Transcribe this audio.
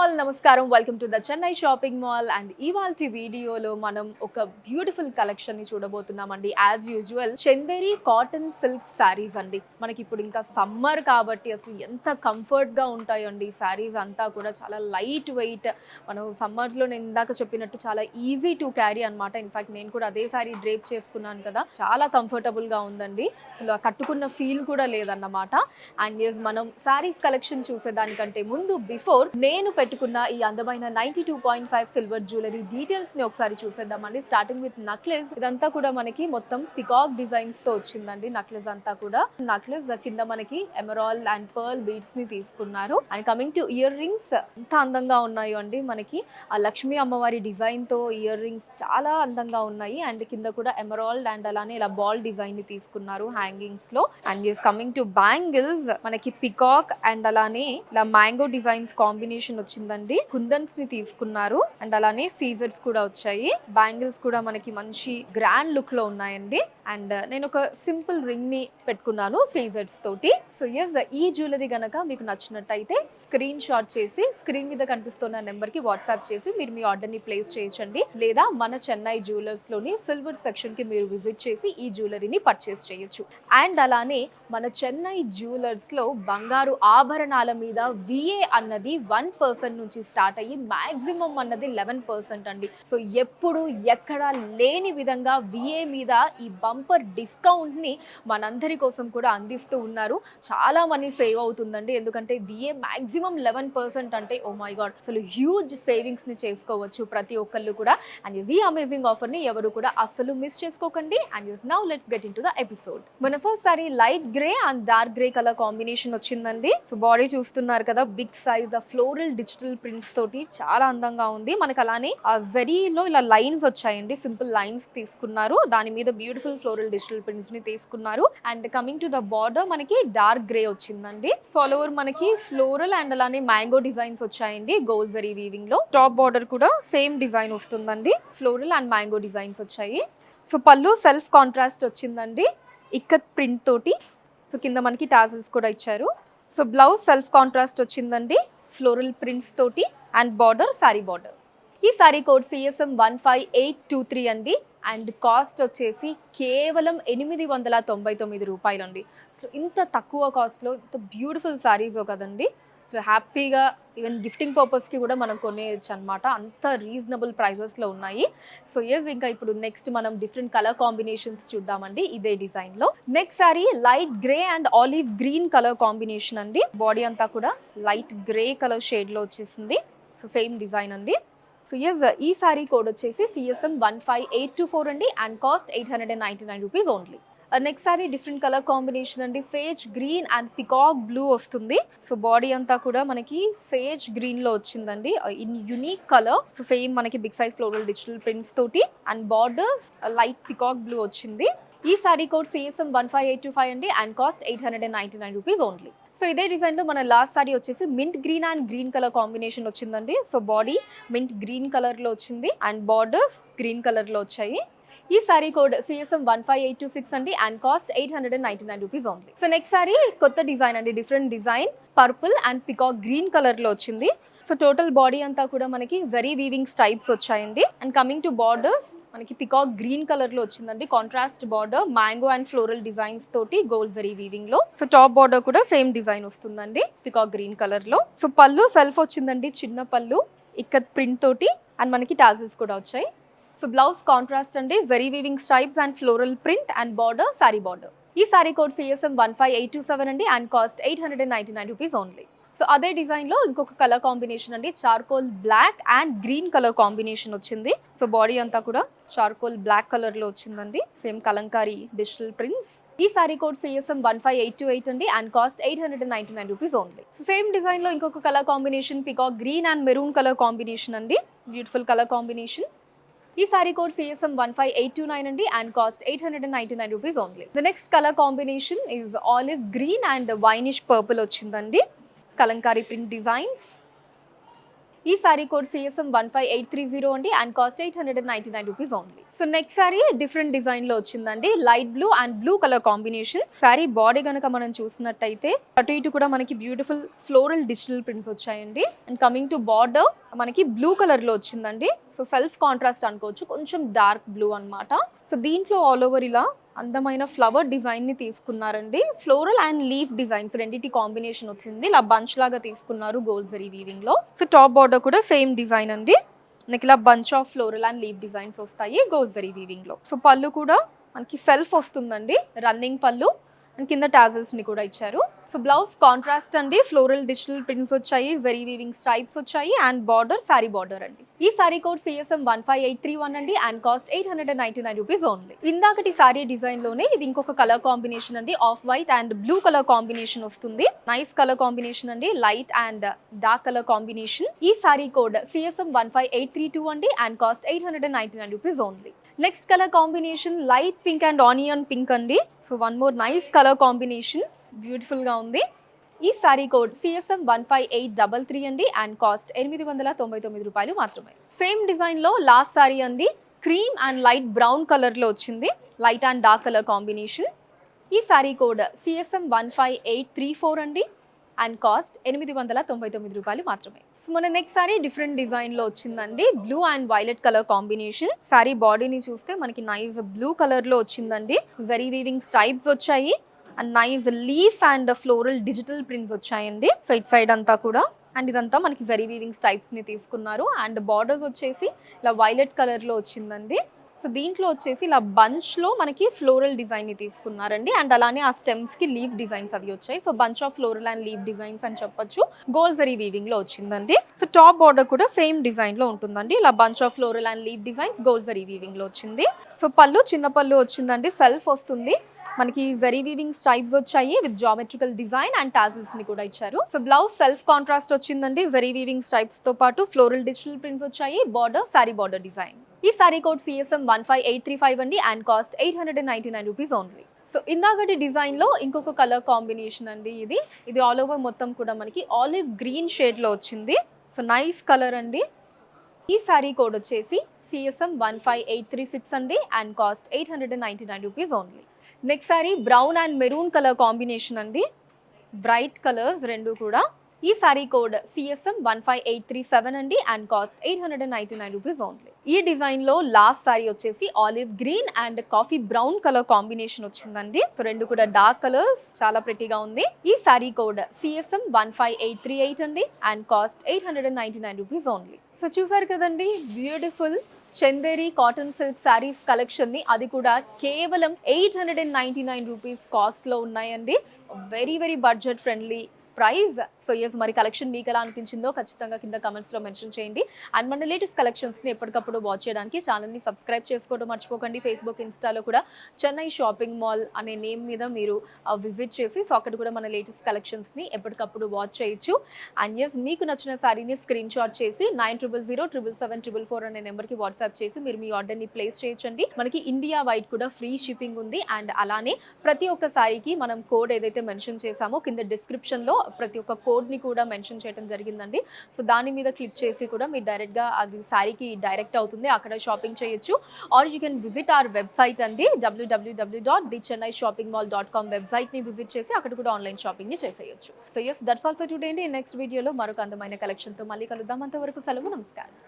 All నమస్కారం. Welcome to the Chennai shopping mall. And ఇవాల్టి వీడియోలో మనం ఒక బ్యూటిఫుల్ కలెక్షన్ ని చూడబోతున్నామండి. As usual Chanderi cotton silk saris అండి. మనకి ఇప్పుడు ఇంకా సమ్మర్ కాబట్టి అసలు ఎంత కంఫర్ట్ గా ఉంటాయండి శారీస్ అంతా కూడా. చాలా లైట్ వెయిట్, మనం సమ్మర్స్ లో నేను ఇందాక చెప్పినట్టు చాలా ఈజీ టు క్యారీ అనమాట. ఇన్ఫాక్ట్ నేను కూడా అదే శారీ డ్రేప్ చేసుకున్నాను కదా, చాలా కంఫర్టబుల్ గా ఉందండి. అసలు కట్టుకున్న ఫీల్ కూడా లేదన్నమాట. అండ్ మనం శారీస్ కలెక్షన్ చూసేదానికంటే ముందు బిఫోర్ నేను పెట్టుకున్న ఈ అందమైన 92.5 సిల్వర్ జ్యువెలరీ డీటెయిల్స్ ని ఒకసారి చూసేద్దామండి. Starting with necklace. ఇదంతా కూడా మనకి మొత్తం పికాక్ డిజైన్స్ తో వచ్చిందండి. నక్లెస్ అంతా కూడా నక్లెస్ కింద మనకి ఎమరాల్డ్ అండ్ పర్ల్ బీడ్స్ ని తీసుకున్నారు. And coming to ear rings, ఎంత అందంగా ఉన్నాయో అండి. మనకి ఆ లక్ష్మీ అమ్మవారి డిజైన్ తో ఇయర్ రింగ్స్ చాలా అందంగా ఉన్నాయి. అండ్ కింద కూడా ఎమరాల్డ్ అండ్ అలానే ఇలా బాల్ డిజైన్ ని తీసుకున్నారు హ్యాంగింగ్స్ లో. అండ్ కమింగ్ టు బ్యాంగిల్స్, మనకి పికాక్ అండ్ అలానే ఇలా మ్యాంగో డిజైన్స్ కాంబినేషన్ వచ్చిందండి. కుందన్స్ ని తీసుకున్నారు అండ్ అలానే సీజర్స్ కూడా వచ్చాయి. బ్యాంగిల్స్ కూడా మనకి మంచి గ్రాండ్ లుక్ లో ఉన్నాయండి. అండ్ నేను ఒక సింపుల్ రింగ్ ని పెట్టుకున్నాను సీజర్స్ తోటి. సో ఈ జ్యువెలరీ గనక మీకు నచ్చినట్టయితే స్క్రీన్ షాట్ చేసి స్క్రీన్ మీద కనిపిస్తున్న నెంబర్ కి వాట్సాప్ చేసి మీరు మీ ఆర్డర్ ని ప్లేస్ చేయొచ్చండి. లేదా మన చెన్నై జ్యువెలర్స్ లోని సిల్వర్ సెక్షన్ కి మీరు విజిట్ చేసి ఈ జ్యువెలరీని పర్చేస్ చేయొచ్చు. అండ్ అలానే మన చెన్నై జ్యువెలర్స్ లో బంగారు ఆభరణాల మీద విఏ అన్నది 1% నుంచి స్టార్ట్ అయ్యి మాక్సిమం అన్నది 11% అండి. సో ఎప్పుడు ఎక్కడా లేని విధంగా విఏ మీద ఈ బంపర్ డిస్కౌంట్ ని మనందరి కోసం కూడా అందిస్తూ ఉన్నారు. చాలా మనీ సేవ్ అవుతుందండి. ఎందుకంటే విఏ మాక్సిమం 11% అంటే ఓ మై గాడ్, అసలు హ్యూజ్ సేవింగ్స్ ని చేసుకోవచ్చు ప్రతి ఒక్కళ్ళు కూడా. అండ్ ఈ అమేజింగ్ ఆఫర్ ని ఎవరు కూడా అస్సలు మిస్ చేసుకోకండి. And now let's get into the episode. మన first sari light grey and dark grey colour combination వచ్చిందండి. సో బాడీ చూస్తున్నారు కదా, big size floral digital prints తోటి చాలా అందంగా ఉంది. మనకి అలానే ఆ జరీలో ఇలా లైన్స్ వచ్చాయండి, సింపుల్ లైన్స్ తీసుకున్నారు. దాని మీద బ్యూటిఫుల్ ఫ్లోరల్ డిజిటల్ ప్రింట్స్ ని తీసుకున్నారు. And coming to the border మనకి డార్క్ గ్రే వచ్చిందండి. సో ఆల్ ఓవర్ మనకి ఫ్లోరల్ అండ్ అలానే మ్యాంగో డిజైన్స్ వచ్చాయండి గోల్డ్ జరీ వీవింగ్ లో. టాప్ బార్డర్ కూడా సేమ్ డిజైన్ వస్తుందండి, ఫ్లోరల్ అండ్ మ్యాంగో డిజైన్స్ వచ్చాయి. సో పళ్ళు సెల్ఫ్ కాంట్రాస్ట్ వచ్చిందండి ఇక్కత్ ప్రింట్ తోటి. సో కింద మనకి టాజిల్స్ కూడా ఇచ్చారు. సో బ్లౌజ్ సెల్ఫ్ కాంట్రాస్ట్ వచ్చిందండి ఫ్లోరల్ ప్రింట్స్ తోటి. And border sorry border. ఈ సారీ కోడ్ CSM 15823 అండి. అండ్ కాస్ట్ వచ్చేసి కేవలం 899 రూపాయలండి. సో ఇంత తక్కువ కాస్ట్లో ఇంత బ్యూటిఫుల్ సారీస్ కదండి. సో హ్యాపీగా ఈవెన్ గిఫ్టింగ్ పర్పస్కి కూడా మనం కొనేయచ్చు అనమాట. అంత రీజనబుల్ ప్రైజెస్లో ఉన్నాయి. సో ఇంకా ఇప్పుడు నెక్స్ట్ మనం డిఫరెంట్ కలర్ కాంబినేషన్స్ చూద్దామండి ఇదే డిజైన్లో. Next sari light grey and olive green colour combination అండి. బాడీ అంతా కూడా లైట్ గ్రే కలర్ షేడ్లో వచ్చేసింది. సో సేమ్ డిజైన్ అండి. సో ఈ సారీ కోడ్ వచ్చేసి CSM 15824 అండి. And cost 899 rupees only. Next sari different colour combination అండి. Sage green and peacock blue వస్తుంది. సో బాడీ అంతా కూడా మనకి సేజ్ గ్రీన్ లో వచ్చిందండి in unique colour. So same మనకి big size floral digital prints తోటి. And borders light peacock blue వచ్చింది. ఈ సారీ కోడ్ CSM 15825 అండి. And cost 899 rupees only. So ఇదే డిజైన్ లో మన లాస్ట్ సారీ వచ్చేసి mint green and green colour combination వచ్చిందండి. So body mint green colour లో వచ్చింది అండ్ బార్డర్స్ గ్రీన్ కలర్ లో వచ్చాయి. ఈ సారీ కోడ్ CSM 15826 అండి. And cost 899 rupees only. So next sorry కొత్త డిజైన్ అండి, different design. Purple and peacock green colour లో వచ్చింది. సో టోటల్ బాడీ అంతా కూడా మనకి జరీ వీవింగ్ స్టైప్స్ వచ్చాయండి. అండ్ కమింగ్ టు బార్డర్స్ మనకి పికాక్ గ్రీన్ కలర్ లో వచ్చిందండి. Contrast border mango and floral designs తోటి గోల్డ్ జరీ వీవింగ్ లో. సో టాప్ బార్డర్ కూడా సేమ్ డిజైన్ వస్తుందండి పికాక్ గ్రీన్ కలర్ లో. సో పళ్ళు సెల్ఫ్ వచ్చిందండి, చిన్న పళ్ళు ఇక్కత్ ప్రింట్ తోటి. అండ్ మనకి టాజిల్స్ కూడా వచ్చాయి. సో బ్లౌజ్ కాంట్రాస్ట్ అండి, zari weaving stripes and floral print. And border sorry border. ఈ సారీ కోడ్ CSM 15827 అండి. And cost 899 rupees only. So అదే డిజైన్ లో ఇంకొక కలర్ కాంబినేషన్ అండి, charcoal black and green colour combination వచ్చింది. సో బాడీ అంతా కూడా చార్కోల్ బ్లాక్ కలర్ లో వచ్చిందండి. Same kalamkari digital prints. ఈ సారీ కోడ్ CSM 15828 అండి. And cost 899 rupees only. So same design లో ఇంకొక colour combination peacock green and maroon colour combination అండి. Beautiful colour combination. ఈ సారీ కోడ్ CSM 15829 అండి. And cost 899 rupees only. The next colour combination is olive green and winish purple వచ్చిందండి. Kalamkari print designs. ఈ sari code CSM 15830 అండి and cost 899 rupees only. So next sari different design లో వచ్చిందండి. Light blue and blue colour combination. Sari body గనక మనం చూసినట్టయితే అటు ఇటు కూడా మనకి బ్యూటిఫుల్ ఫ్లోరల్ డిజిటల్ ప్రింట్స్ వచ్చాయండి. అండ్ కమింగ్ టు బార్డర్ మనకి బ్లూ కలర్ లో వచ్చిందండి. సో సెల్ఫ్ కాంట్రాస్ట్ అనుకోవచ్చు, కొంచెం డార్క్ బ్లూ అన్నమాట. సో దీంట్లో ఆల్ ఓవర్ ఇలా అందమైన ఫ్లవర్ డిజైన్ ని తీసుకున్నారండి. ఫ్లోరల్ అండ్ లీఫ్ డిజైన్స్ రెండింటి కాంబినేషన్ వచ్చింది. ఇలా బంచ్ లాగా తీసుకున్నారు గోల్డ్ జరీ వీవింగ్ లో. సో టాప్ బార్డర్ కూడా సేమ్ డిజైన్ అండి. మనకి ఇలా bunch of floral and leaf designs వస్తాయి గోల్డ్ జరీ వీవింగ్ లో. సో పళ్ళు కూడా మనకి సెల్ఫ్ వస్తుందండి, రన్నింగ్ పళ్ళు. అండ్ కింద టాజల్స్ ని కూడా ఇచ్చారు. సో బ్లౌజ్ కాంట్రాస్ట్ అండి, ఫ్లోరల్ డిజిటల్ ప్రింట్స్ వచ్చాయి, జరీ వీవింగ్ స్ట్రైప్స్ వచ్చాయి అండ్ బార్డర్ సారీ బార్డర్ అండి. ఈ సారీ కోడ్ CSM 15831 అండి అండ్ కాస్ట్ 899 రూపీస్ ఓన్లీ. ఇందాకటి సారీ డిజైన్ లోనే ఇది ఇంకొక కలర్ కాంబినేషన్ అండి. Off white and blue colour combination వస్తుంది. నైస్ కలర్ కాంబినేషన్ అండి, light and dark colour combination. ఈ సారీ కోడ్ CSM 15832 అండి and cost 899 rupees only. Next colour combination light pink and onion pink అండి. So one more nice colour combination, beautiful గా ఉంది. ఈ sari code CSM 15833 అండి and cost 899 రూపాయలు మాత్రమే. సేమ్ డిజైన్ లో లాస్ట్ సారీ అండి, cream and light brown colour లో వచ్చింది, light and dark colour combination. ఈ సారీ కోడ్ CSM 15834 అండి అండ్ కాస్ట్ 899 రూపాయలు మాత్రమే. సో మన నెక్స్ట్ సారీ డిఫరెంట్ డిజైన్ లో వచ్చిందండి. Blue and violet colour combination. Sorry బాడీని చూస్తే మనకి నైస్ బ్లూ కలర్ లో వచ్చిందండి. జరీ వీవింగ్ స్ట్రైప్స్ వచ్చాయి and nice leaf and floral digital prints వచ్చాయండి. సో ఇట్ సైడ్ అంతా కూడా అండ్ ఇదంతా మనకి జరీ వీవింగ్ స్ట్రైప్స్ ని తీసుకున్నారు. అండ్ బార్డర్స్ వచ్చేసి ఇలా వైలెట్ కలర్ లో వచ్చిందండి. సో దీంట్లో వచ్చేసి ఇలా బంచ్ లో మనకి ఫ్లోరల్ డిజైన్ ని తీసుకున్నారండి. అండ్ అలానే ఆ స్టెమ్స్ కి లీఫ్ డిజైన్స్ అవి వచ్చాయి. So bunch of floral and leaf designs అని చెప్పొచ్చు. గోల్డ్ జరీ వీవింగ్ లో వచ్చిందండి. సో టాప్ బార్డర్ కూడా సేమ్ డిజైన్ లో ఉంటుందండి. ఇలా bunch of floral and leaf designs gold zari weaving లో వచ్చింది. సో పళ్ళు చిన్న పళ్ళు వచ్చిందండి, సెల్ఫ్ వస్తుంది. మనకి జరీ వీవింగ్ స్ట్రైప్స్ వచ్చాయి with geometrical design and tassels ని కూడా ఇచ్చారు. సో బ్లౌజ్ సెల్ఫ్ కాంట్రాస్ట్ వచ్చిందండి, జరీ వీవింగ్ స్ట్రైప్స్ తో పాటు ఫ్లోరల్ డిజిటల్ ప్రింట్స్ వచ్చాయి, బార్డర్ సారీ బార్డర్ డిజైన్. ఈ సారీ కోడ్ CSM 15835 అండి and cost 899 rupees only. So ఇందాకటి డిజైన్ లో ఇంకొక కలర్ కాంబినేషన్ అండి. ఇది ఆల్ ఓవర్ మొత్తం కూడా మనకి ఆలివ్ గ్రీన్ షేడ్ లో వచ్చింది. సో నైస్ కలర్ అండి. ఈ సారీ కోడ్ వచ్చేసి CSM 15836 అండి and cost 899 rupees only. Next sorry brown and maroon colour combination అండి, బ్రైట్ కలర్స్ రెండు కూడా. ఈ సారీ కోడ్ CSM 15837 అండి అండ్ కాస్ట్ 899 రూపీస్ ఓన్లీ. ఈ డిజైన్ లో లాస్ట్ సారీ వచ్చేసి olive green and coffee brown colour combination వచ్చిందండి. సో రెండు కూడా డార్క్ కలర్స్, చాలా ప్రెటీగా ఉంది. ఈ సారీ కోడ్ CSM 15838 అండి and cost 899 rupees only. So చూసారు కదండి, beautiful Chanderi cotton silk saris collection ని, అది కూడా కేవలం 899 రూపీస్ కాస్ట్ లో ఉన్నాయండి. Very very budget friendly price. So yes, మరి కలెక్షన్ మీకు ఎలా అనిపించిందో ఖచ్చితంగా కింద కమెంట్స్ లో మెన్షన్ చేయండి. అండ్ మన లేటెస్ట్ కలెక్షన్స్ ని ఎప్పటికప్పుడు వాచ్ చేయడానికి ఛానల్ ని సబ్స్క్రైబ్ చేసుకోవడం మర్చిపోకండి. ఫేస్బుక్, ఇన్స్టాలో కూడా చెన్నై షాపింగ్ మాల్ అనే నేమ్ మీద మీరు విజిట్ చేసి సో అక్కడ కూడా మన లేటెస్ట్ కలెక్షన్స్ ని ఎప్పటికప్పుడు వాచ్ చేయొచ్చు. అండ్ ఎస్, మీకు నచ్చిన శారీని స్క్రీన్ షాట్ చేసి 9000077744 అనే నెంబర్కి వాట్సాప్ చేసి మీరు మీ ఆర్డర్ని ప్లేస్ చేయొచ్చండి. మనకి ఇండియా వైడ్ కూడా ఫ్రీ షిప్పింగ్ ఉంది. అండ్ అలానే ప్రతి ఒక్క శారీకి మనం కోడ్ ఏదైతే మెన్షన్ చేసామో కింద డిస్క్రిప్షన్లో ప్రతి ఒక్క కోడ్ని కూడా మెన్షన్ చేయడం జరిగిందండి. సో దాని మీద క్లిక్ చేసి కూడా మీరు డైరెక్ట్గా అది శారీకి డైరెక్ట్ అవుతుంది, అక్కడ షాపింగ్ చేయొచ్చు. Or you can visit our website అండి, www.thechennai-shoppingmall.com వెబ్సైట్ని విజిట్ చేసి అక్కడ కూడా ఆన్లైన్ షాపింగ్ని చేసేయచ్చు. So yes, that's all for today అండి. నెక్స్ట్ వీడియోలో మరొక అందమైన కలెక్షన్తో మళ్ళీ కలుద్దాం. అంతవరకు సెలవు, నమస్కారం.